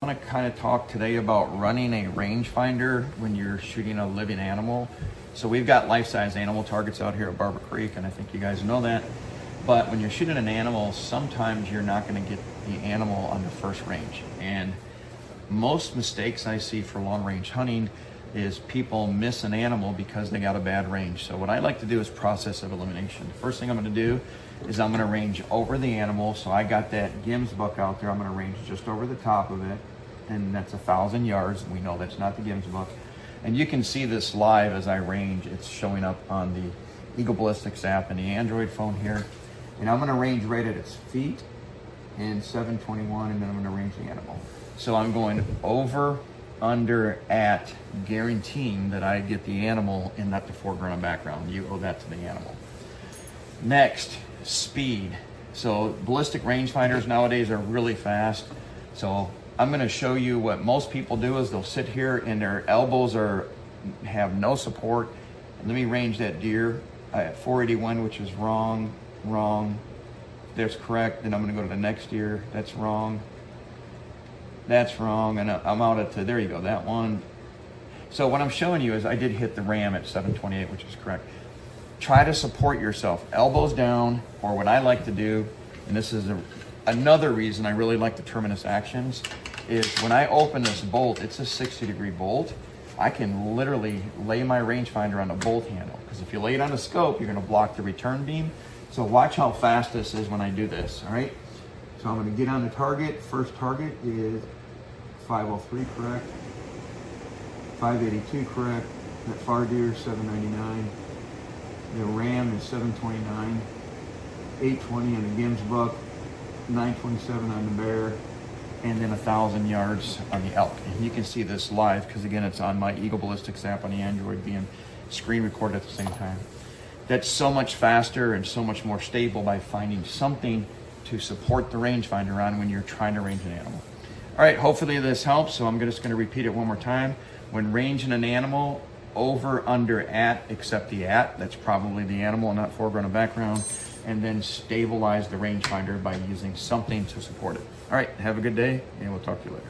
I want to kind of talk today about running a rangefinder when you're shooting a living animal. So we've got life-size animal targets out here at Barber Creek, and I think you guys know that. But when you're shooting an animal, sometimes you're not going to get the animal on the first range. And most mistakes I see for long-range hunting is people miss an animal because they got a bad range. So what I like to do is process of elimination. The first thing I'm going to do is I'm going to range over the animal. So I got that Gims buck out there. I'm going to range just over the top of it, and that's 1,000 yards. We know that's not the Gims buck. And you can see this live as I range. It's showing up on the Eagle Ballistics app and the Android phone here. And I'm going to range right at its feet in 721, and then I'm going to range the animal. So I'm going over, under, at, guaranteeing that I get the animal in not the foreground background. You owe that to the animal. Next, speed. So ballistic rangefinders nowadays are really fast. So I'm going to show you what most people do is they'll sit here and their elbows have no support. Let me range that deer at 481, which is wrong. There's correct. Then I'm going to go to the next deer. That's wrong. That's wrong. And I'm out at, there you go, that one. So what I'm showing you is I did hit the ram at 728, which is correct. Try to support yourself, elbows down, or what I like to do, and this is another reason I really like the Terminus Actions, is when I open this bolt, it's a 60-degree bolt. I can literally lay my rangefinder on the bolt handle, because if you lay it on the scope, you're going to block the return beam. So watch how fast this is when I do this, all right? So I'm going to get on the target. First target is 503, correct. 582, correct. That far deer, 799. The ram is 729. 820 on the Gims buck. 927 on the bear. And then 1,000 yards on the elk. And you can see this live because again, it's on my Eagle Ballistics app on the Android being screen recorded at the same time. That's so much faster and so much more stable by finding something to support the rangefinder on when you're trying to range an animal. All right, hopefully this helps. So I'm just going to repeat it one more time. When ranging an animal, over, under, at, except the at, that's probably the animal, not foreground and background, and then stabilize the rangefinder by using something to support it. All right, have a good day, and we'll talk to you later.